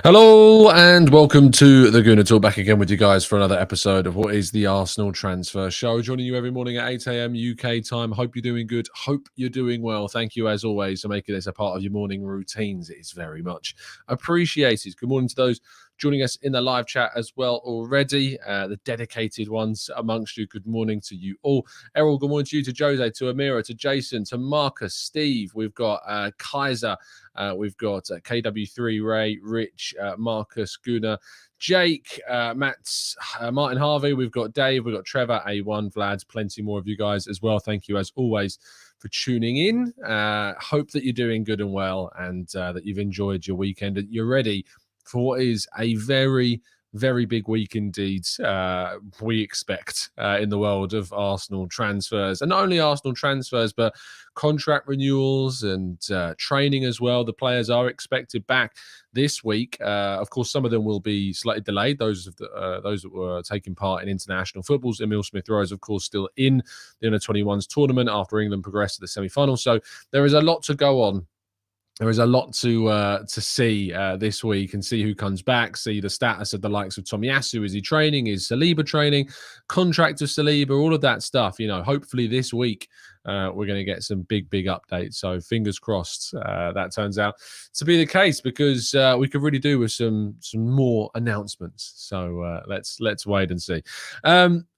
Hello and welcome to the Gooner Talk, back again with you guys for another episode of what is the Arsenal Transfer Show. Joining you every morning at 8 a.m. UK time. Hope you're doing good. Hope you're doing well. Thank you as always for making this a part of your morning routines. It is very much appreciated. Good morning to those joining us in the live chat as well already. The dedicated ones amongst you. Good morning to you all. Errol, good morning to you, to Jose, to Amira, to Jason, to Marcus, Steve. We've got Kaiser. We've got KW3, Ray, Rich, Marcus, Gooner, Jake, Matt, Martin Harvey. We've got Dave. We've got Trevor, A1, Vlad. Plenty more of you guys as well. Thank you as always for tuning in. Hope that you're doing good and well, and that you've enjoyed your weekend and you're ready for what is a very, very big week indeed, we expect, in the world of Arsenal transfers. And not only Arsenal transfers, but contract renewals and training as well. The players are expected back this week. Of course, some of them will be slightly delayed. Those that were taking part in international footballs. Emil Smith-Rowe is, of course, still in the Under-21s tournament after England progressed to the semi-final. So there is a lot to go on. There is a lot to see this week, and see who comes back, see the status of the likes of Tomiyasu. Is he training? Is Saliba training? Contract of Saliba, all of that stuff. You know, hopefully this week we're going to get some big updates. So fingers crossed that turns out to be the case, because we could really do with some more announcements. So let's wait and see.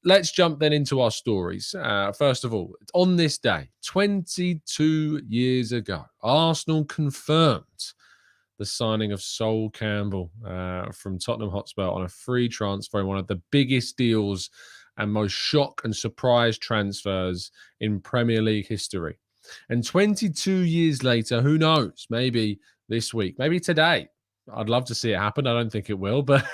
Let's jump then into our stories. First of all, on this day, 22 years ago, Arsenal confirmed the signing of Sol Campbell from Tottenham Hotspur on a free transfer, one of the biggest deals and most shock and surprise transfers in Premier League history. And 22 years later, who knows? Maybe this week, maybe today. I'd love to see it happen. I don't think it will, but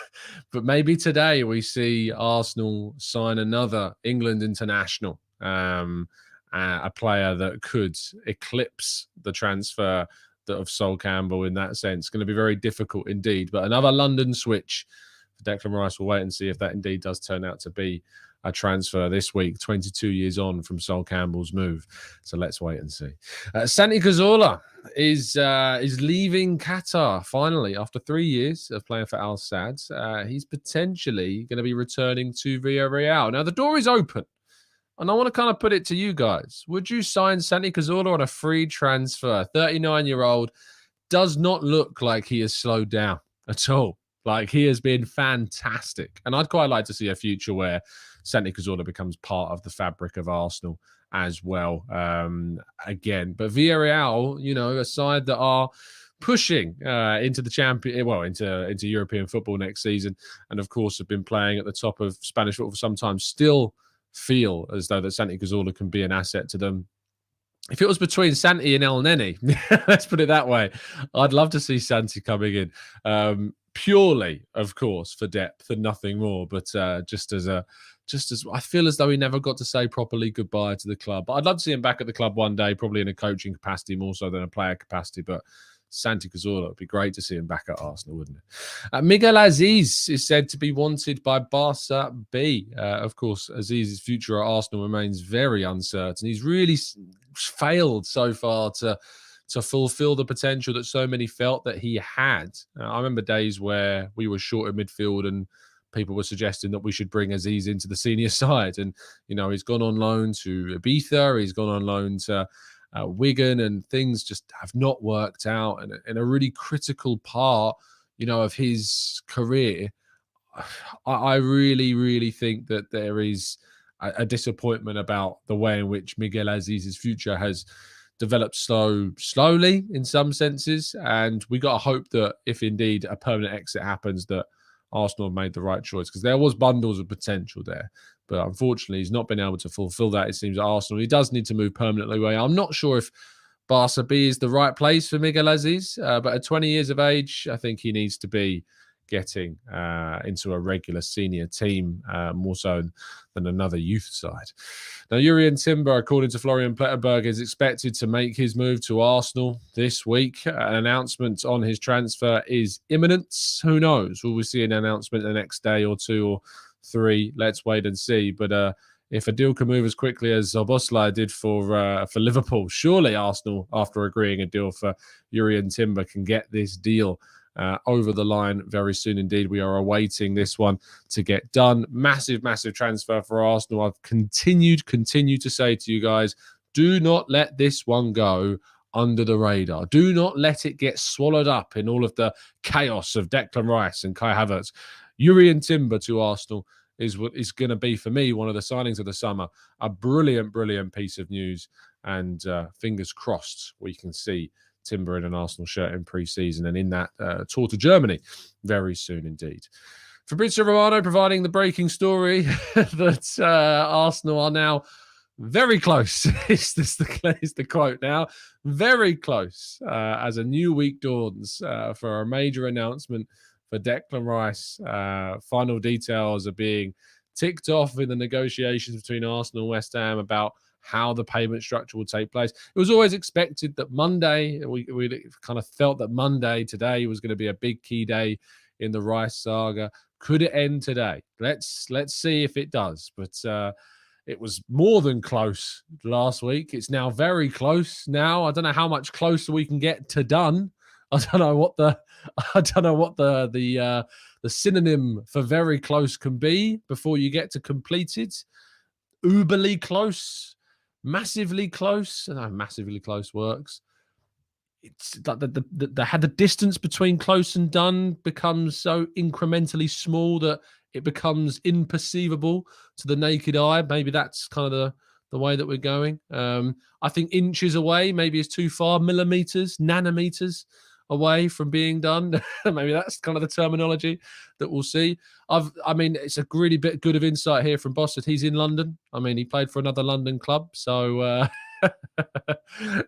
maybe today we see Arsenal sign another England international, a player that could eclipse the transfer of Sol Campbell in that sense. Going to be very difficult indeed, but another London switch for Declan Rice. We'll wait and see if that indeed does turn out to be a transfer this week, 22 years on from Sol Campbell's move. So let's wait and see. Santi Cazorla is leaving Qatar finally after 3 years of playing for Al Sadd. He's potentially going to be returning to Villarreal. Now the door is open, and I want to kind of put it to you guys. Would you sign Santi Cazorla on a free transfer? 39-year-old does not look like he has slowed down at all. Like, he has been fantastic. And I'd quite like to see a future where Santi Cazorla becomes part of the fabric of Arsenal as well again. But Villarreal, you know, a side that are pushing into the into European football next season, and of course have been playing at the top of Spanish football for some time, still feel as though that Santi Cazorla can be an asset to them. If it was between Santi and El Neni, let's put it that way, I'd love to see Santi coming in. Purely, of course, for depth and nothing more, but just as I feel as though he never got to say properly goodbye to the club. But I'd love to see him back at the club one day, probably in a coaching capacity more so than a player capacity. But Santi Cazorla, would be great to see him back at Arsenal, wouldn't it? Miguel Azeez is said to be wanted by Barca B. Of course, Azeez's future at Arsenal remains very uncertain. He's really failed so far to fulfill the potential that so many felt that he had. I remember days where we were short in midfield and people were suggesting that we should bring Azeez into the senior side. And, you know, he's gone on loan to Ibiza. He's gone on loan to Wigan, and things just have not worked out. And in a really critical part, you know, of his career, I really, really think that there is a disappointment about the way in which Miguel Azeez's future has developed slowly in some senses, and we got to hope that if indeed a permanent exit happens, that Arsenal have made the right choice, because there was bundles of potential there, but unfortunately he's not been able to fulfill that. It seems at Arsenal he does need to move permanently away. I'm not sure if Barca B is the right place for Miguel Azeez, but at 20 years of age, I think he needs to be getting into a regular senior team, more so than another youth side. Now, Jurrien Timber, according to Florian Plettenberg, is expected to make his move to Arsenal this week. An announcement on his transfer is imminent. Who knows? Will we see an announcement the next day or two or three? Let's wait and see. But if a deal can move as quickly as Szoboszlai did for Liverpool, surely Arsenal, after agreeing a deal for Jurrien Timber, can get this deal over the line very soon indeed. We are awaiting this one to get done. Massive, massive transfer for Arsenal. I've continued to say to you guys, do not let this one go under the radar. Do not let it get swallowed up in all of the chaos of Declan Rice and Kai Havertz. Jurrien Timber to Arsenal is what is going to be, for me, one of the signings of the summer. A brilliant, brilliant piece of news. And fingers crossed we can see Timber in an Arsenal shirt in pre-season and in that tour to Germany very soon indeed. Fabrizio Romano providing the breaking story that Arsenal are now very close. is the quote now? Very close as a new week dawns for a major announcement for Declan Rice. Final details are being ticked off in the negotiations between Arsenal and West Ham about how the payment structure will take place. It was always expected that Monday, we kind of felt that Monday, today, was going to be a big key day in the Rice saga. Could it end today? Let's see if it does. But it was more than close last week. It's now very close now. I don't know how much closer we can get to done. I don't know what the synonym for very close can be before you get to completed. Uberly close, massively close. I don't know how massively close works. It's like the distance between close and done becomes so incrementally small that it becomes imperceivable to the naked eye. Maybe that's kind of the way that we're going. I think inches away maybe is too far. Millimeters, nanometers away from being done. Maybe that's kind of the terminology that we'll see. I mean, it's a really bit good of insight here from Boss that he's in London. I mean, he played for another London club, so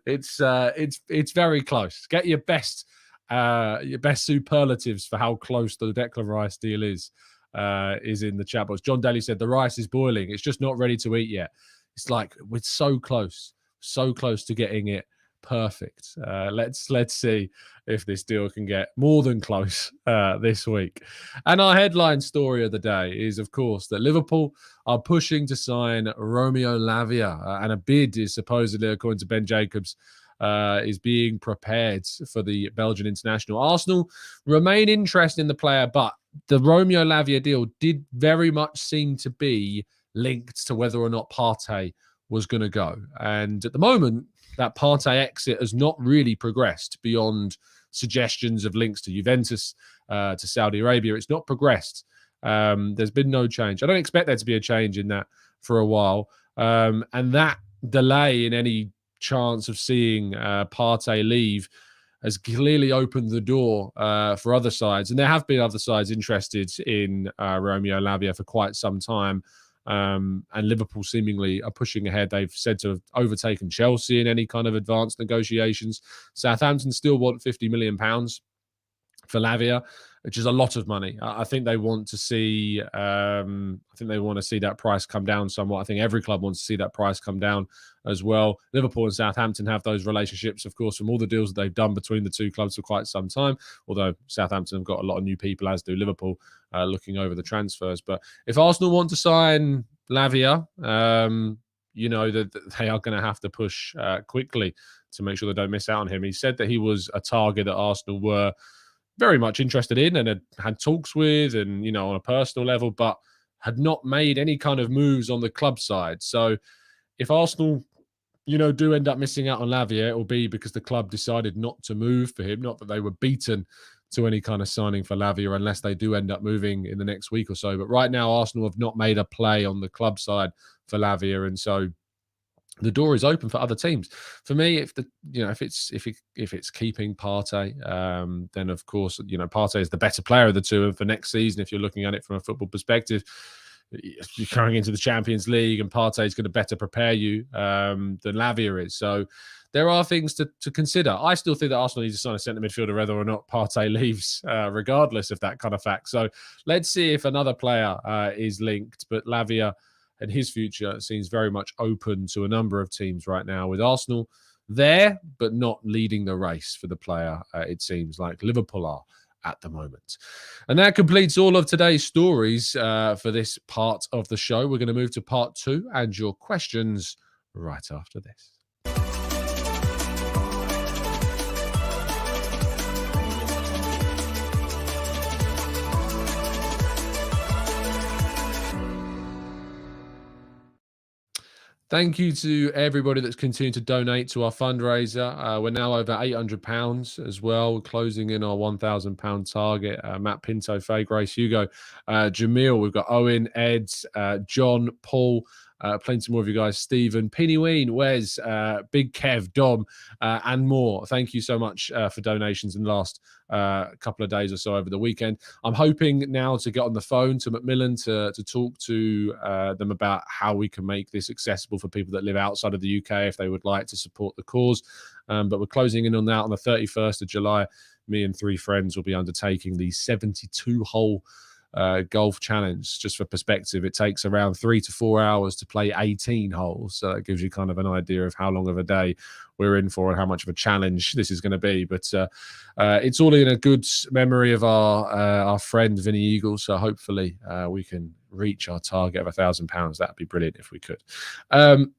it's very close. Get your best superlatives for how close the Declan Rice deal is in the chat box. John Daly said the rice is boiling. It's just not ready to eat yet. It's like we're so close to getting it perfect. Let's see if this deal can get more than close this week. And our headline story of the day is, of course, that Liverpool are pushing to sign Romeo Lavia, and a bid is supposedly, according to Ben Jacobs, is being prepared for the Belgian international. Arsenal remain interested in the player, but the Romeo Lavia deal did very much seem to be linked to whether or not Partey was going to go. And at the moment, that Partey exit has not really progressed beyond suggestions of links to Juventus, to Saudi Arabia. It's not progressed. There's been no change. I don't expect there to be a change in that for a while. And that delay in any chance of seeing Partey leave has clearly opened the door for other sides. And there have been other sides interested in Romeo Lavia for quite some time. And Liverpool seemingly are pushing ahead. They've said to have overtaken Chelsea in any kind of advanced negotiations. Southampton still want £50 million for Lavia, which is a lot of money. I think they want to see. That price come down somewhat. I think every club wants to see that price come down as well. Liverpool and Southampton have those relationships, of course, from all the deals that they've done between the two clubs for quite some time. Although Southampton have got a lot of new people, as do Liverpool, looking over the transfers. But if Arsenal want to sign Lavia, you know that they are going to have to push quickly to make sure they don't miss out on him. He said that he was a target that Arsenal were very much interested in and had talks with, and, you know, on a personal level, but had not made any kind of moves on the club side. So if Arsenal, you know, do end up missing out on Lavia, it will be because the club decided not to move for him. Not that they were beaten to any kind of signing for Lavia unless they do end up moving in the next week or so. But right now, Arsenal have not made a play on the club side for Lavia, and so the door is open for other teams. For me, if it's keeping Partey, then of course, you know, Partey is the better player of the two. And for next season, if you're looking at it from a football perspective, you're going into the Champions League, and Partey is going to better prepare you than Lavia is. So there are things to consider. I still think that Arsenal needs to sign a centre midfielder whether or not Partey leaves, regardless of that kind of fact. So let's see if another player is linked. But Lavia and his future seems very much open to a number of teams right now, with Arsenal there, but not leading the race for the player, it seems like Liverpool are at the moment. And that completes all of today's stories for this part of the show. We're going to move to part 2 and your questions right after this. Thank you to everybody that's continued to donate to our fundraiser. We're now over £800 as well. We're closing in our £1,000 target. Matt Pinto, Faye, Grace, Hugo, Jamil. We've got Owen, Ed, John, Paul. Plenty more of you guys. Stephen, Penny Ween, Wes, Big Kev, Dom, and more. Thank you so much for donations in the last couple of days or so over the weekend. I'm hoping now to get on the phone to Macmillan to talk to them about how we can make this accessible for people that live outside of the UK if they would like to support the cause. But we're closing in on that on the 31st of July. Me and 3 friends will be undertaking the 72-hole golf challenge. Just for perspective, it takes around 3 to 4 hours to play 18 holes, so it gives you kind of an idea of how long of a day we're in for and how much of a challenge this is going to be. But it's all in a good memory of our friend Vinny Eagle, so hopefully we can reach our target of £1,000. That'd be brilliant if we could.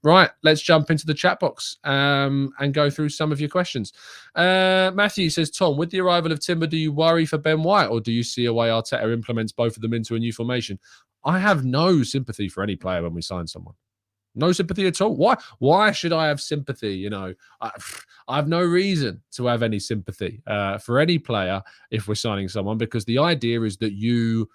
Right, let's jump into the chat box and go through some of your questions. Matthew says, Tom, with the arrival of Timber, do you worry for Ben White, or do you see a way Arteta implements both of them into a new formation? I have no sympathy for any player when we sign someone. No sympathy at all. Why should I have sympathy? You know, I have no reason to have any sympathy for any player if we're signing someone, because the idea is that you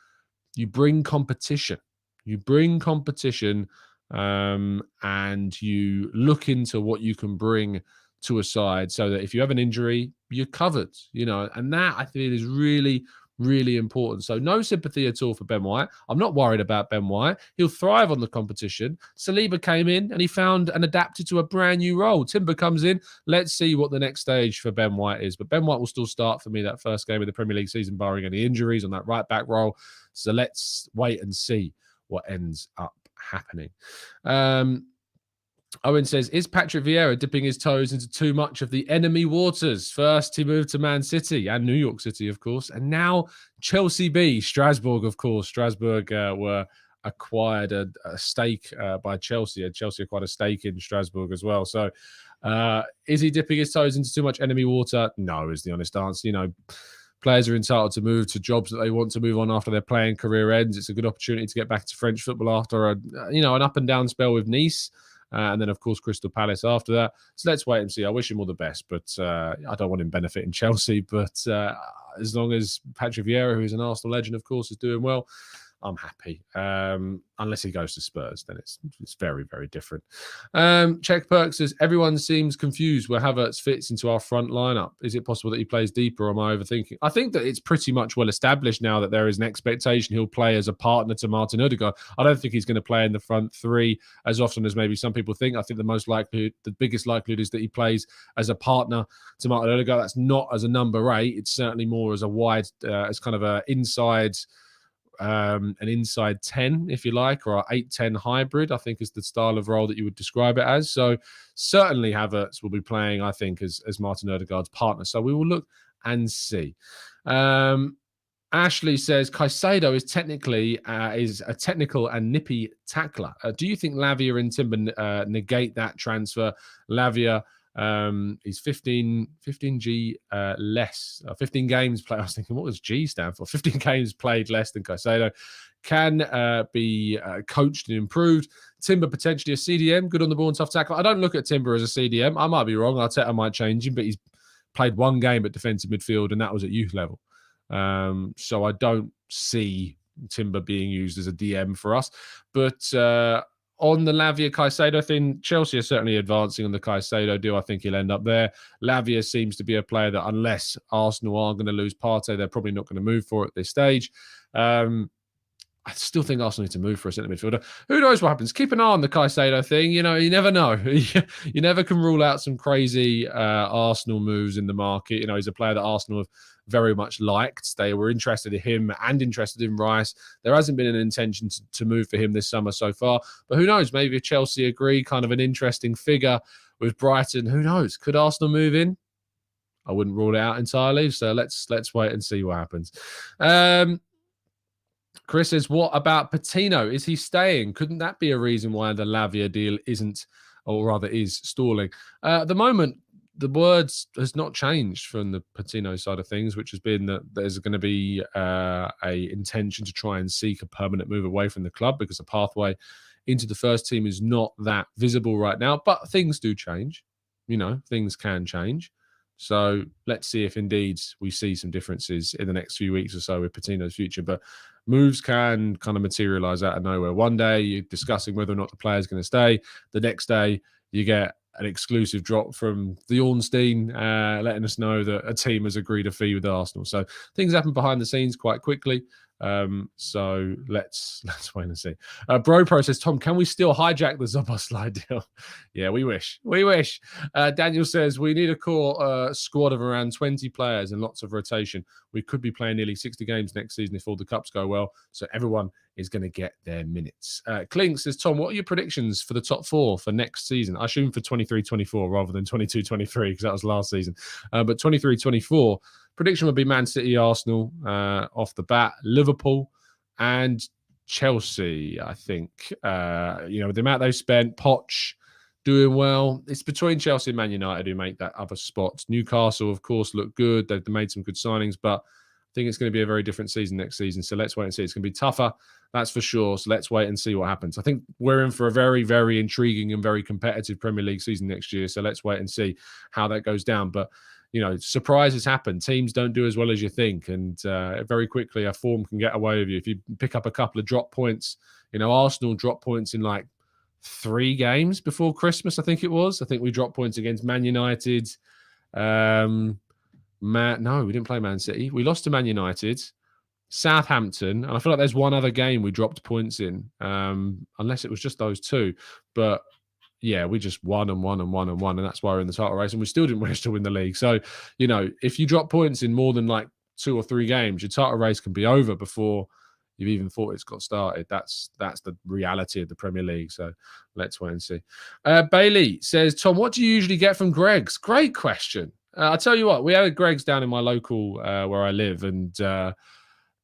bring competition. You bring competition and you look into what you can bring to a side so that if you have an injury, you're covered, you know, and that I feel is really, really important. So no sympathy at all for Ben White. I'm not worried about Ben White. He'll thrive on the competition. Saliba came in and he found and adapted to a brand new role. Timber comes in. Let's see what the next stage for Ben White is. But Ben White will still start for me that first game of the Premier League season, barring any injuries on that right back role. So let's wait and see what ends up happening. Owen says, is Patrick Vieira dipping his toes into too much of the enemy waters? First, he moved to Man City and New York City, of course, and now Chelsea B, Strasbourg, of course. Strasbourg were acquired a stake by Chelsea, and Chelsea acquired a stake in Strasbourg as well. So is he dipping his toes into too much enemy water? No, is the honest answer. You know, players are entitled to move to jobs that they want to move on after their playing career ends. It's a good opportunity to get back to French football after an up and down spell with Nice. And then, of course, Crystal Palace after that. So let's wait and see. I wish him all the best, but I don't want him benefiting Chelsea. But as long as Patrick Vieira, who is an Arsenal legend, of course, is doing well, I'm happy. Unless he goes to Spurs, then it's very, very different. Czech Perk says, everyone seems confused where Havertz fits into our front lineup. Is it possible that he plays deeper, or am I overthinking? I think that it's pretty much well established now that there is an expectation he'll play as a partner to Martin Odegaard. I don't think he's going to play in the front three as often as maybe some people think. I think the biggest likelihood is that he plays as a partner to Martin Odegaard. That's not as a number 8. It's certainly more as a wide, as kind of an inside 10, if you like, or an 8-10 hybrid, I think is the style of role that you would describe it as. So certainly Havertz will be playing, I think, as Martin Odegaard's partner. So we will look and see. Ashley says, Caicedo is technically is a technical and nippy tackler. Do you think Lavia and Timber negate that transfer? Lavia he's 15 G less, 15 games played. I was thinking, what does G stand for? 15 games played less than Caicedo. Can be coached and improved. Timber potentially a CDM, good on the ball and tough tackle. I don't look at Timber as a CDM. I might be wrong. Arteta might change him, but he's played one game at defensive midfield, and that was at youth level. So I don't see Timber being used as a DM for us. But on the Lavia Caicedo thing, Chelsea are certainly advancing on the Caicedo deal. I think he'll end up there. Lavia seems to be a player that, unless Arsenal are going to lose Partey, they're probably not going to move for at this stage. I still think Arsenal need to move for a centre midfielder. Who knows what happens? Keep an eye on the Caicedo thing. You know, you never know. You never can rule out some crazy Arsenal moves in the market. You know, he's a player that Arsenal have very much liked. They were interested in him and interested in Rice. There hasn't been an intention to move for him this summer so far. But who knows? Maybe if Chelsea agree, kind of an interesting figure with Brighton. Who knows? Could Arsenal move in? I wouldn't rule it out entirely. So let's wait and see what happens. Chris says, what about Patino? Is he staying? Couldn't that be a reason why the Lavia deal isn't, or rather is, stalling? At the moment, the words has not changed from the Patino side of things, which has been that there's going to be a intention to try and seek a permanent move away from the club because the pathway into the first team is not that visible right now, but things do change. Things can change. So let's see if indeed we see some differences in the next few weeks or so with Patino's future. But moves can kind of materialize out of nowhere. One day you're discussing whether or not the player's going to stay. The next day you get an exclusive drop from the Ornstein letting us know that a team has agreed a fee with Arsenal. So things happen behind the scenes quite quickly. So let's wait and see. Bro Pro says, Tom, can we still hijack the Szoboszlai deal? Yeah, we wish. Daniel says, we need a core squad of around 20 players and lots of rotation. We could be playing nearly 60 games next season if all the cups go well. So everyone is going to get their minutes. Klink says, Tom, what are your predictions for the top four for next season? I assume for 23-24 rather than 22-23 because that was last season. But 23-24, prediction would be Man City, Arsenal off the bat, Liverpool and Chelsea, I think. The amount they've spent, Poch doing well. It's between Chelsea and Man United who make that other spot. Newcastle, of course, look good. They've made some good signings, but I think it's going to be a very different season next season. So let's wait and see. It's going to be tougher, that's for sure. So let's wait and see what happens. I think we're in for a very, very intriguing and very competitive Premier League season next year. So let's wait and see how that goes down. But surprises happen. Teams don't do as well as you think. And very quickly, a form can get away with you. If you pick up a couple of drop points, Arsenal dropped points in like 3 games before Christmas, I think it was. I think we dropped points against Man United. No, we didn't play Man City. We lost to Man United, Southampton, and I feel like there's one other game we dropped points in, unless it was just those 2. But yeah, we just won, and that's why we're in the title race, and we still didn't manage to win the league. So, if you drop points in more than like 2 or 3 games, your title race can be over before you've even thought it's got started. That's the reality of the Premier League. So let's wait and see. Bailey says, Tom, what do you usually get from Greg's? Great question. I'll tell you what, we have a Greg's down in my local where I live, and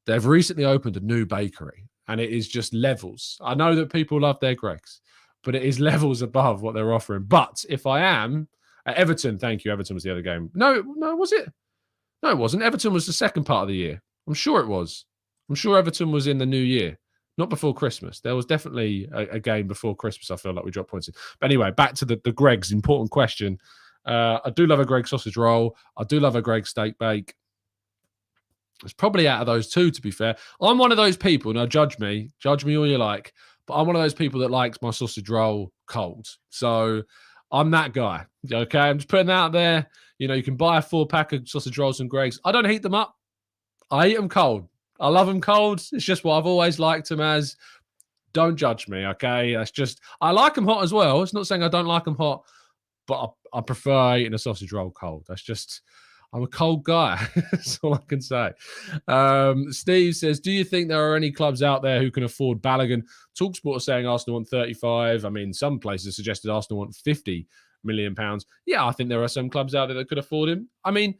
they've recently opened a new bakery, and it is just levels. I know that people love their Greg's, but it is levels above what they're offering. But if I am at Everton, thank you. Everton was the other game. No, was it? No, it wasn't. Everton was the second part of the year. I'm sure it was. I'm sure Everton was in the new year, not before Christmas. There was definitely a game before Christmas. I feel like we dropped points in. But anyway, back to the Greg's important question. I do love a Greg's sausage roll. I do love a Greg's steak bake. It's probably out of those 2, to be fair. I'm one of those people. Now, judge me all you like. But I'm one of those people that likes my sausage roll cold. So I'm that guy. Okay, I'm just putting that out there. You can buy a 4-pack of sausage rolls from Greg's. I don't heat them up. I eat them cold. I love them cold. It's just what I've always liked them as. Don't judge me, okay? That's just, I like them hot as well. It's not saying I don't like them hot, but I prefer eating a sausage roll cold. That's just, I'm a cold guy. That's all I can say. Steve says, do you think there are any clubs out there who can afford Balogun? TalkSport are saying Arsenal want 35. I mean, some places suggested Arsenal want 50 million pounds. Yeah, I think there are some clubs out there that could afford him. I mean,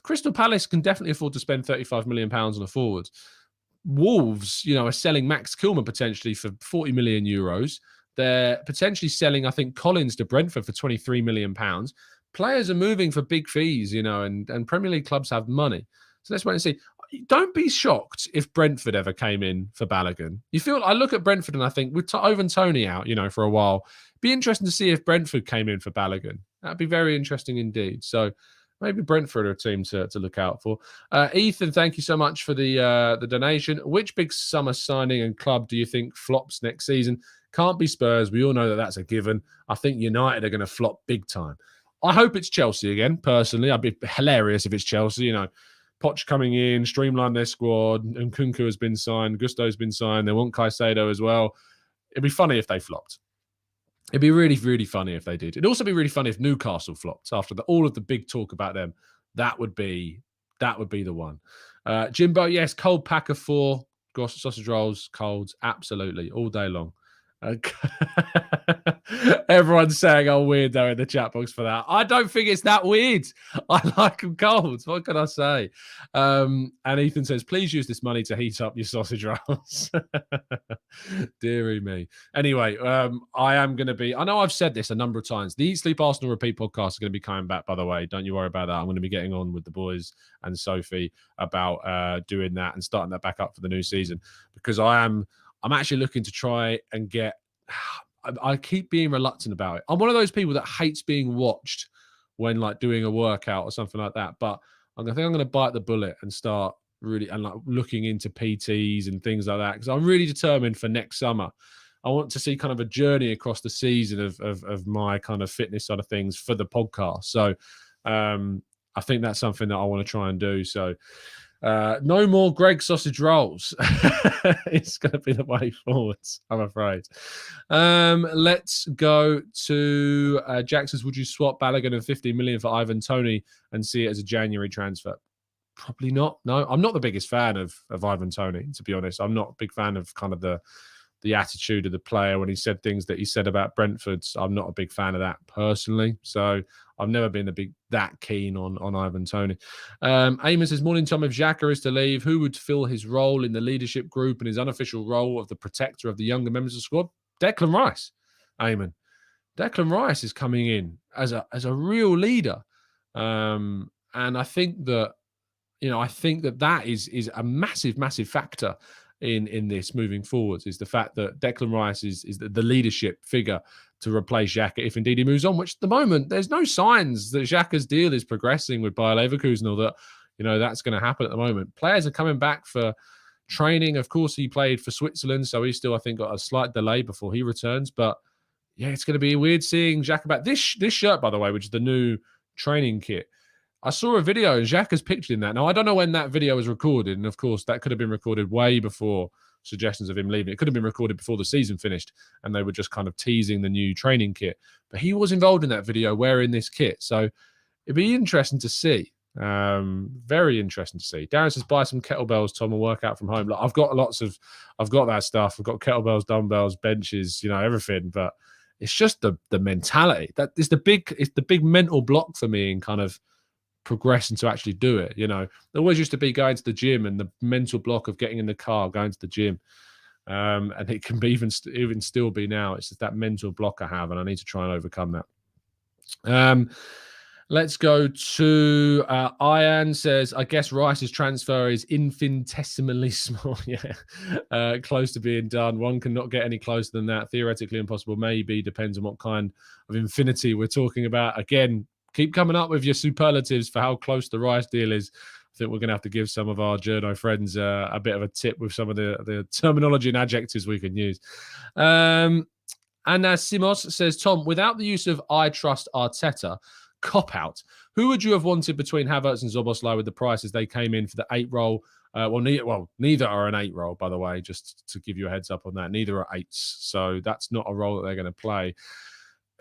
Crystal Palace can definitely afford to spend 35 million pounds on a forward. Wolves, are selling Max Kilman potentially for 40 million euros. They're potentially selling, I think, Collins to Brentford for 23 million pounds. Players are moving for big fees, and Premier League clubs have money. So let's wait and see. Don't be shocked if Brentford ever came in for Balogun. I look at Brentford and I think with Ivan Toney out, for a while, it'd be interesting to see if Brentford came in for Balogun. That'd be very interesting indeed. So maybe Brentford are a team to look out for. Ethan, thank you so much for the donation. Which big summer signing and club do you think flops next season? Can't be Spurs. We all know that that's a given. I think United are going to flop big time. I hope it's Chelsea again, personally. I'd be hilarious if it's Chelsea. Poch coming in, streamline their squad, and Nkunku has been signed, Gusto's been signed, they want Caicedo as well. It'd be funny if they flopped. It'd be really, really funny if they did. It'd also be really funny if Newcastle flopped after all of the big talk about them. That would be the one. Jimbo, yes, cold pack of 4 sausage rolls, colds, absolutely, all day long. Everyone's saying I'm weird though in the chat box for that. I don't think it's that weird. I like them cold. What can I say? And Ethan says, please use this money to heat up your sausage rolls. Deary me. Anyway, I am going to be, I know I've said this a number of times. The Eat Sleep Arsenal Repeat podcast is going to be coming back, by the way. Don't you worry about that. I'm going to be getting on with the boys and Sophie about doing that and starting that back up for the new season, because I'm actually looking to try and get I keep being reluctant about it. I'm one of those people that hates being watched when like doing a workout or something like that. But I think I'm going to bite the bullet and start really and like looking into PTs and things like that, because I'm really determined for next summer. I want to see kind of a journey across the season of my kind of fitness side of things for the podcast. So I think that's something that I want to try and do. So no more Greg sausage rolls. It's going to be the way forwards, I'm afraid. Let's go to Jack says, would you swap Balogun and 15 million for Ivan Toney and see it as a January transfer? Probably not. No, I'm not the biggest fan of Ivan Toney, to be honest. I'm not a big fan of kind of the attitude of the player when he said things that he said about Brentford. I'm not a big fan of that personally. So I've never been that keen on Ivan Toney. Eamon says, morning, Tom. If Xhaka is to leave, who would fill his role in the leadership group and his unofficial role of the protector of the younger members of the squad? Declan Rice, Eamon. Declan Rice is coming in as a real leader. And I think that, that is a massive, massive factor in this moving forwards, is the fact that Declan Rice is the leadership figure to replace Xhaka if indeed he moves on, which at the moment there's no signs that Xhaka's deal is progressing with Bayer Leverkusen, or that that's going to happen at the moment. Players are coming back for training. Of course, he played for Switzerland, so he's still, I think, got a slight delay before he returns. But yeah, it's going to be weird seeing Xhaka back. This shirt, by the way, which is the new training kit, I saw a video and Xhaka's pictured in that. Now, I don't know when that video was recorded. And of course, that could have been recorded way before suggestions of him leaving. It could have been recorded before the season finished and they were just kind of teasing the new training kit. But he was involved in that video wearing this kit. So it'd be interesting to see. Very interesting to see. Darren says, buy some kettlebells, Tom, and work out from home. Like, I've got that stuff. I've got kettlebells, dumbbells, benches, everything. But it's just the mentality. That is the big mental block for me in kind of progressing to actually do it. There always used to be going to the gym and the mental block of getting in the car, going to the gym. And it can be even still be now. It's just that mental block I have, and I need to try and overcome that. Let's go to Ian says, I guess Rice's transfer is infinitesimally small. Yeah. Close to being done. One cannot get any closer than that. Theoretically impossible. Maybe. Depends on what kind of infinity we're talking about. Again, keep coming up with your superlatives for how close the Rice deal is. I think we're going to have to give some of our journo friends a bit of a tip with some of the terminology and adjectives we can use. And Simos says, Tom, without the use of I trust Arteta, cop out, who would you have wanted between Havertz and Szoboszlai with the prices they came in for the 8 role? Neither are an 8 role, by the way, just to give you a heads up on that. Neither are 8s. So that's not a role that they're going to play.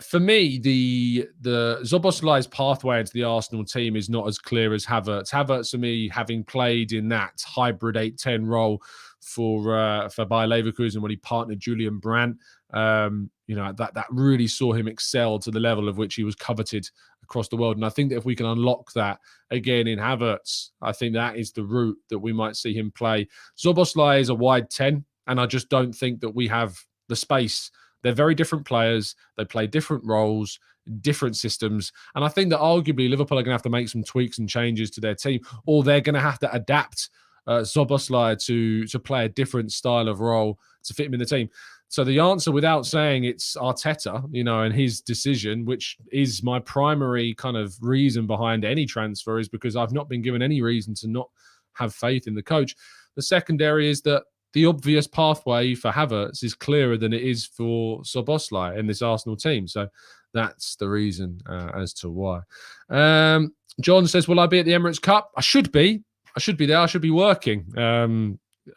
For me, the Szoboszlai's pathway into the Arsenal team is not as clear as Havertz. Havertz, for me, having played in that hybrid 8-10 role for Bayer Leverkusen when he partnered Julian Brandt, that really saw him excel to the level of which he was coveted across the world. And I think that if we can unlock that again in Havertz, I think that is the route that we might see him play. Szoboszlai is a wide 10, and I just don't think that we have the space. They're very different players. They play different roles, different systems. And I think that arguably Liverpool are going to have to make some tweaks and changes to their team, or they're going to have to adapt Szoboszlai to play a different style of role to fit him in the team. So the answer, without saying it's Arteta, and his decision, which is my primary kind of reason behind any transfer, is because I've not been given any reason to not have faith in the coach. The secondary is that the obvious pathway for Havertz is clearer than it is for Szoboszlai in this Arsenal team. So that's the reason as to why. John says, will I be at the Emirates Cup? I should be. I should be there. I should be working.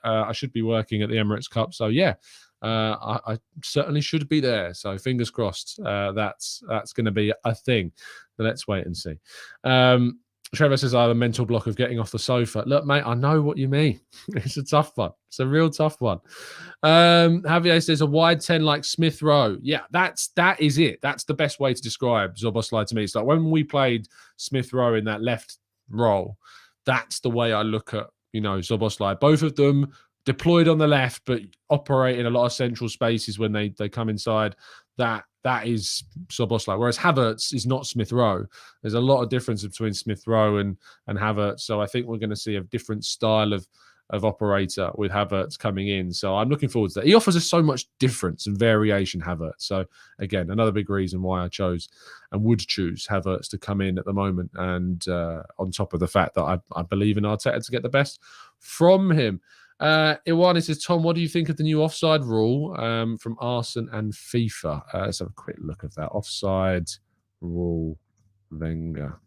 I should be working at the Emirates Cup. So, yeah, I certainly should be there. So fingers crossed that's going to be a thing. But let's wait and see. Trevor says, I have a mental block of getting off the sofa. Look, mate, I know what you mean. It's a tough one. It's a real tough one. Javier says, a wide 10 like Smith Rowe. Yeah, that is it. That's the best way to describe Szoboszlai to me. It's like when we played Smith Rowe in that left role, that's the way I look at, Szoboszlai. Both of them deployed on the left, but operate in a lot of central spaces when they come inside. That is Szoboszlai. Whereas Havertz is not Smith Rowe. There's a lot of difference between Smith Rowe and Havertz. So I think we're going to see a different style of of operator with Havertz coming in. So I'm looking forward to that. He offers us so much difference and variation, Havertz. So again, another big reason why I chose and would choose Havertz to come in at the moment. And on top of the fact that I believe in Arteta to get the best from him. Iwani says, Tom, what do you think of the new offside rule from Arsenal and FIFA? Let's have a quick look at that. Offside rule, Wenger.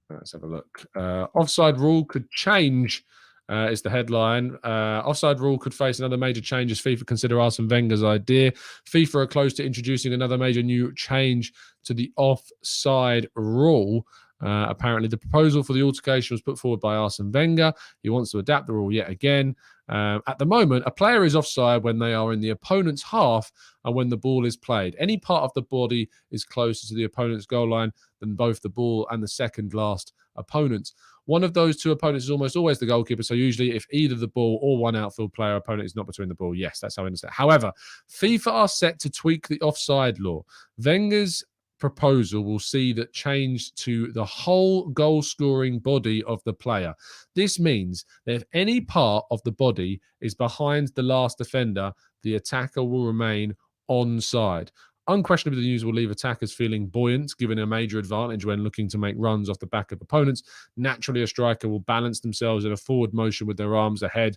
Let's have a look. Offside rule could change, is the headline. Offside rule could face another major change as FIFA consider Arsene Wenger's idea. FIFA are close to introducing another major new change to the offside rule. Apparently, the proposal for the altercation was put forward by Arsene Wenger. He wants to adapt the rule yet again. At the moment, a player is offside when they are in the opponent's half and when the ball is played. Any part of the body is closer to the opponent's goal line than both the ball and the second last opponents. One of those two opponents is almost always the goalkeeper. So usually if either the ball or one outfield player opponent is not between the ball, yes, that's how I understand. However, FIFA are set to tweak the offside law. Wenger's proposal will see that change to the whole goal scoring body of the player. This means that if any part of the body is behind the last defender, the attacker will remain onside. Unquestionably, the news will leave attackers feeling buoyant, giving a major advantage when looking to make runs off the back of opponents. Naturally, a striker will balance themselves in a forward motion with their arms ahead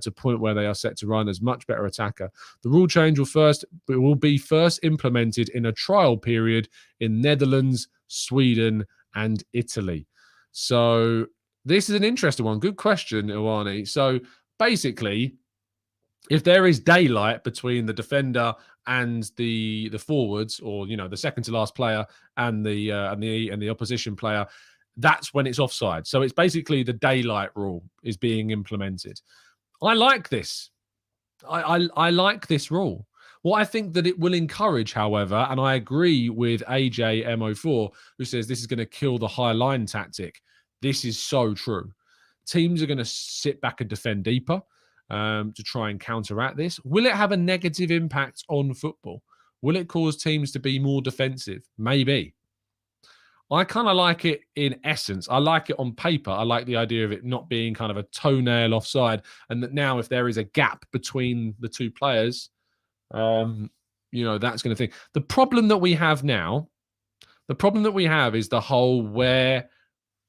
to point where they are set to run as much better attacker. The rule change will be first implemented in a trial period in Netherlands, Sweden, and Italy. So this is an interesting one. Good question, Iwani. So basically, if there is daylight between the defender and the forwards, or the second to last player and the opposition player, that's when it's offside. So it's basically the daylight rule is being implemented. I like this. I like this rule. What I think that it will encourage, however, and I agree with AJMO4, who says this is going to kill the high line tactic. This is so true. Teams are going to sit back and defend deeper to try and counteract this. Will it have a negative impact on football? Will it cause teams to be more defensive? Maybe. I kind of like it in essence. I like it on paper. I like the idea of it not being kind of a toenail offside, and that now if there is a gap between the two players, that's going to think. The problem that we have now, is the whole where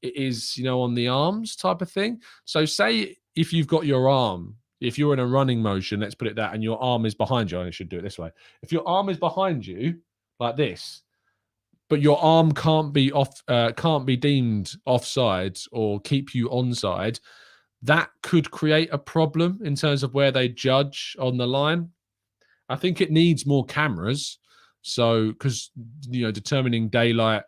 it is, on the arms type of thing. So say if you've got your arm, if you're in a running motion, let's put it that, and your arm is behind you, I should do it this way. If your arm is behind you like this, but your arm can't be deemed offside or keep you onside, that could create a problem in terms of where they judge on the line. I think it needs more cameras. So, because determining daylight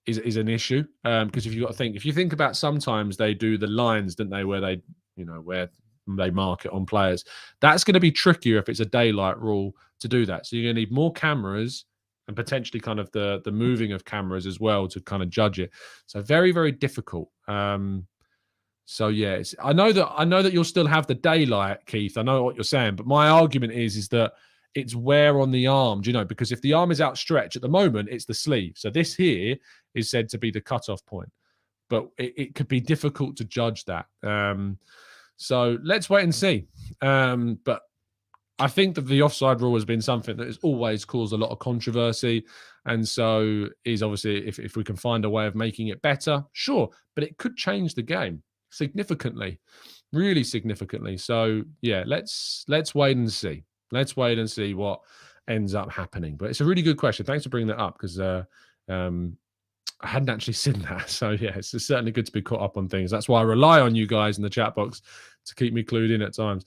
is an issue. Because if you think about, sometimes they do the lines, don't they, where they mark it on players. That's going to be trickier if it's a daylight rule to do that. So you're going to need more cameras and potentially kind of the moving of cameras as well to kind of judge it. So very, very difficult. So yeah, I know that you'll still have the daylight, Keith. I know what you're saying, but my argument is that it's where on the arm, because if the arm is outstretched at the moment, it's the sleeve. So this here is said to be the cutoff point, but it could be difficult to judge that. So let's wait and see. But I think that the offside rule has been something that has always caused a lot of controversy. And so is obviously, if we can find a way of making it better, sure. But it could change the game significantly, really significantly. So yeah, let's wait and see. Let's wait and see what ends up happening. But it's a really good question. Thanks for bringing that up, because I hadn't actually seen that. So yeah, it's certainly good to be caught up on things. That's why I rely on you guys in the chat box to keep me clued in at times.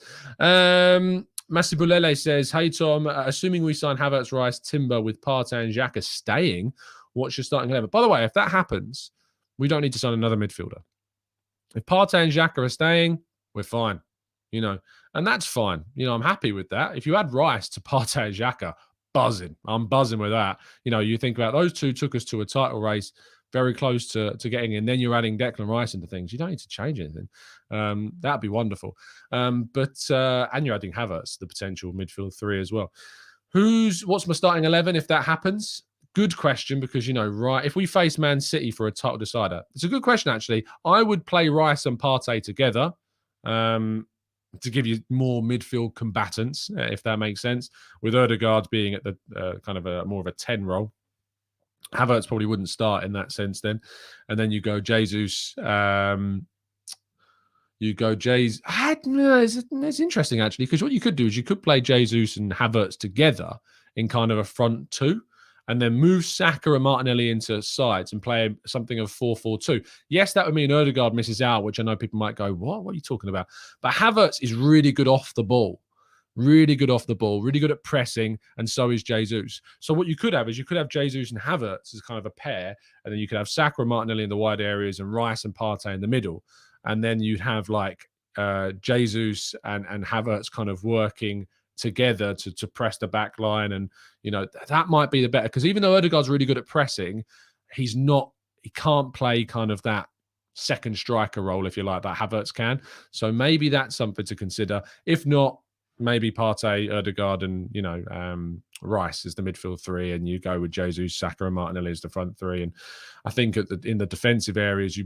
Masibulele says, hey, Tom, assuming we sign Havertz, Rice, Timber with Partey and Xhaka staying, what's your starting 11? By the way, if that happens, we don't need to sign another midfielder. If Partey and Xhaka are staying, we're fine, and that's fine. I'm happy with that. If you add Rice to Partey and Xhaka, buzzing. I'm buzzing with that. You think about those two took us to a title race, very close to getting in. Then you're adding Declan Rice into things. You don't need to change anything. That'd be wonderful. And you're adding Havertz, the potential midfield 3 as well. What's my starting 11 if that happens? Good question, because, right, if we face Man City for a title decider, it's a good question, actually. I would play Rice and Partey together. to give you more midfield combatants, if that makes sense, with Ødegaard being at the kind of more of a 10 role. Havertz probably wouldn't start in that sense then. And then you go Jesus. You go Jays. It's interesting, actually, because what you could do is you could play Jesus and Havertz together in kind of a front two, and then move Saka and Martinelli into sides and play something of 4-4-2. Yes, that would mean Ødegaard misses out, which I know people might go, what are you talking about? But Havertz is really good off the ball. Really good off the ball, really good at pressing, and so is Jesus. So what you could have is you could have Jesus and Havertz as kind of a pair, and then you could have Saka and Martinelli in the wide areas and Rice and Partey in the middle. And then you'd have like Jesus and Havertz kind of working together to press the back line. And, you know, that might be the better, because even though Ødegaard's really good at pressing, he can't play kind of that second striker role, if you like, that Havertz can. So maybe that's something to consider. If not, maybe Partey, Ødegaard, and, you know, Rice is the midfield three, and you go with Jesus, Saka, and Martinelli as the front three. And I think in the defensive areas,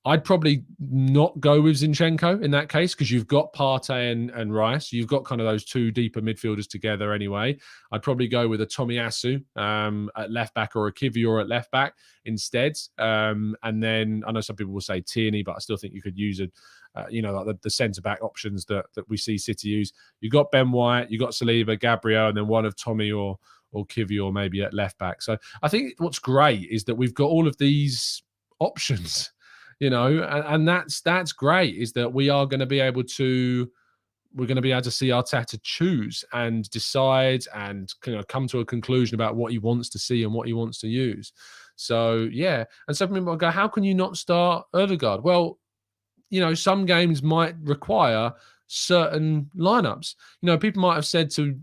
I'd probably not go with Zinchenko in that case, because you've got Partey and Rice. You've got kind of those two deeper midfielders together anyway. I'd probably go with a Tomiyasu at left back, or a Kivior at left back instead. And then I know some people will say Tierney, but I still think you could use like the centre-back options that we see City use. You've got Ben White, you've got Saliba, Gabriel, and then one of Tommy or Kivior maybe at left back. So I think what's great is that we've got all of these options, you know, and that's great, is that we are going to be able to see Arteta choose and decide and come to a conclusion about what he wants to see and what he wants to use. So, yeah. And some people go, how can you not start Ødegaard? Well, you know, some games might require certain lineups. You know, people might have said to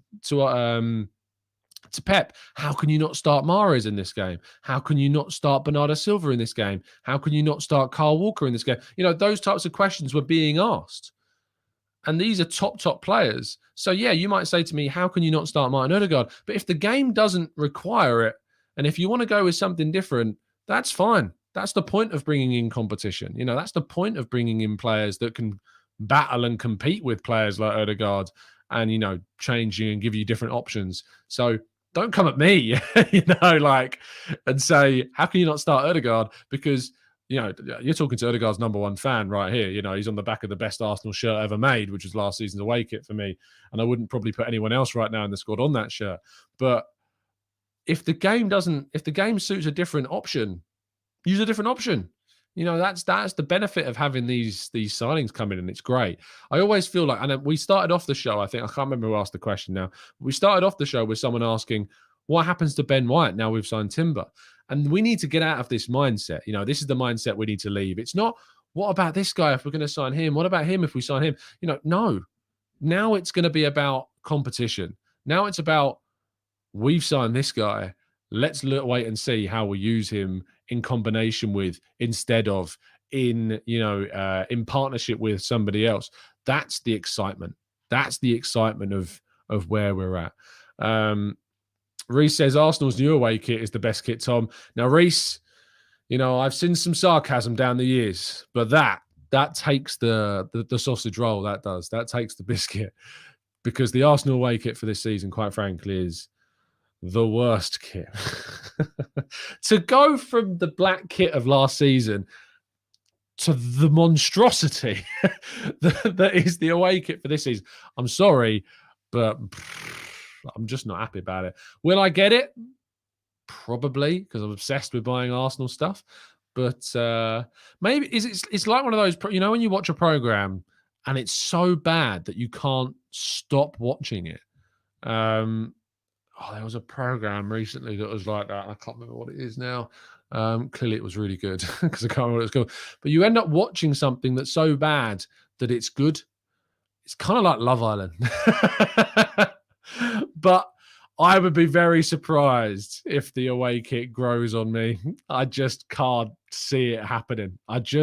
Pep, how can you not start Mahrez in this game? How can you not start Bernardo Silva in this game? How can you not start Kyle Walker in this game? You know, those types of questions were being asked. And these are top players. So, yeah, you might say to me, how can you not start Martin Ødegaard? But if the game doesn't require it, and if you want to go with something different, that's fine. That's the point of bringing in competition. You know, that's the point of bringing in players that can battle and compete with players like Ødegaard and, you know, change you and give you different options. So don't come at me, you know, like, and say, how can you not start Ødegaard? Because, you know, you're talking to Ødegaard's number one fan right here. You know, he's on the back of the best Arsenal shirt ever made, which was last season's away kit for me. And I wouldn't probably put anyone else right now in the squad on that shirt. But if the game suits a different option, use a different option. You know, that's the benefit of having these signings come in, and it's great. I always feel like, and we started off the show, I think, I can't remember who asked the question now. We started off the show with someone asking, what happens to Ben White now we've signed Timber? And we need to get out of this mindset. You know, this is the mindset we need to leave. It's not, what about this guy if we're going to sign him? What about him if we sign him? You know, no. Now it's going to be about competition. Now it's about, we've signed this guy. Let's wait and see how we use him in combination with, instead of in partnership with somebody else. That's the excitement. That's the excitement of where we're at. Reese says Arsenal's new away kit is the best kit, Tom. Now, Reese, you know, I've seen some sarcasm down the years, but that takes the sausage roll. That takes the biscuit, because the Arsenal away kit for this season, quite frankly, is the worst kit. To go from the black kit of last season to the monstrosity that is the away kit for this season, I'm sorry, but I'm just not happy about it. Will I get it? Probably, because I'm obsessed with buying Arsenal stuff. But maybe it's like one of those, you know, when you watch a program and it's so bad that you can't stop watching it. There was a program recently that was like that. I can't remember what it is now. Clearly, it was really good, because I can't remember what it's called. But you end up watching something that's so bad that it's good. It's kind of like Love Island. But I would be very surprised if the away kit grows on me. I just can't see it happening. It's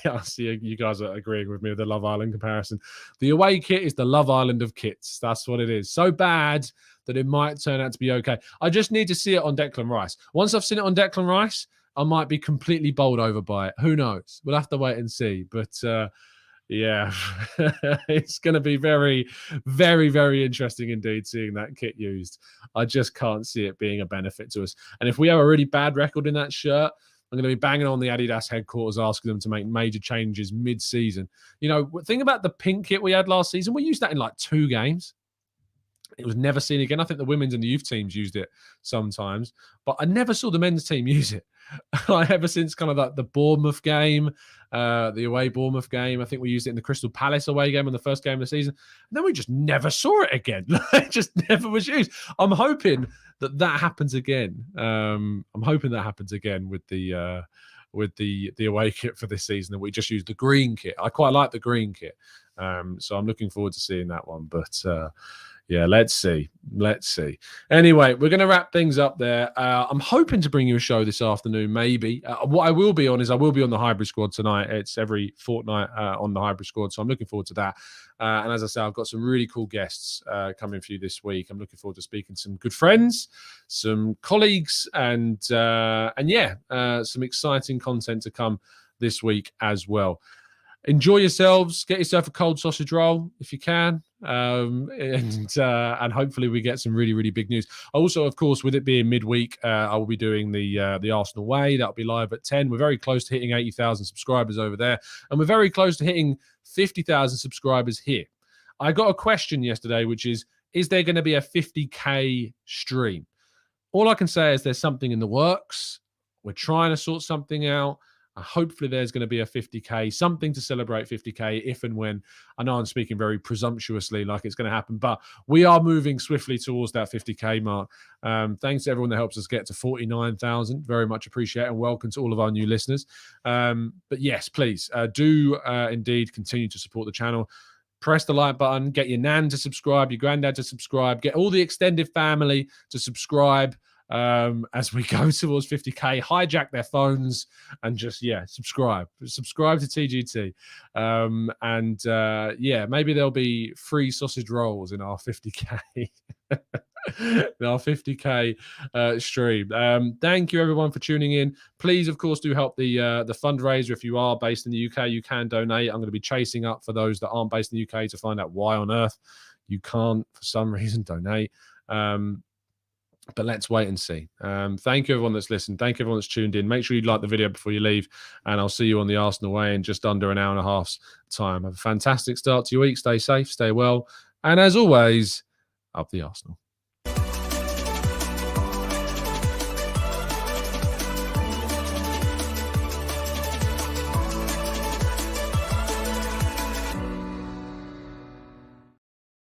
I see you guys are agreeing with me with the Love Island comparison. The away kit is the Love Island of kits. That's what it is. So bad that it might turn out to be okay. I just need to see it on Declan Rice. Once I've seen it on Declan Rice, I might be completely bowled over by it. Who knows? We'll have to wait and see. But yeah, it's going to be very, very, very interesting indeed seeing that kit used. I just can't see it being a benefit to us. And if we have a really bad record in that shirt, I'm going to be banging on the Adidas headquarters, asking them to make major changes mid-season. You know, think about the pink kit we had last season. We used that in like 2 games. It was never seen again. I think the women's and the youth teams used it sometimes, but I never saw the men's team use it. Ever since kind of like the Bournemouth game, the away Bournemouth game. I think we used it in the Crystal Palace away game in the first game of the season. And then we just never saw it again. It just never was used. I'm hoping that happens again. I'm hoping that happens again with the away kit for this season, that we just use the green kit. I quite like the green kit. So I'm looking forward to seeing that one. But yeah, let's see. Anyway, we're going to wrap things up there. I'm hoping to bring you a show this afternoon, maybe. What I will be on is I will be on the hybrid squad tonight. It's every fortnight on the hybrid squad, so I'm looking forward to that. And as I say, I've got some really cool guests coming for you this week. I'm looking forward to speaking to some good friends, some colleagues, and yeah, some exciting content to come this week as well. Enjoy yourselves. Get yourself a cold sausage roll if you can, and hopefully we get some really, really big news. Also, of course, with it being midweek, I will be doing the Arsenal Way. That'll be live at 10. We're very close to hitting 80,000 subscribers over there, and we're very close to hitting 50,000 subscribers here. I got a question yesterday, which is there going to be a 50K stream? All I can say is there's something in the works. We're trying to sort something out. Hopefully there's going to be a 50K, something to celebrate 50K if and when. I know I'm speaking very presumptuously like it's going to happen, but we are moving swiftly towards that 50K mark. Thanks to everyone that helps us get to 49,000. Very much appreciate it, and welcome to all of our new listeners. But yes, please do indeed continue to support the channel. Press the like button, get your nan to subscribe, your granddad to subscribe, get all the extended family to subscribe. As we go towards 50K, hijack their phones and just, yeah, subscribe to TGT. Yeah, maybe there'll be free sausage rolls in our 50K. In our 50K stream. Thank you everyone for tuning in. Please, of course, do help the fundraiser. If you are based in the UK, you can donate. I'm going to be chasing up for those that aren't based in the UK to find out why on earth you can't, for some reason, donate. But let's wait and see. Thank you everyone that's listened. Thank you everyone that's tuned in. Make sure you like the video before you leave, and I'll see you on the Arsenal Way in just under an hour and a half's time. Have a fantastic start to your week. Stay safe, stay well, and as always, up the Arsenal.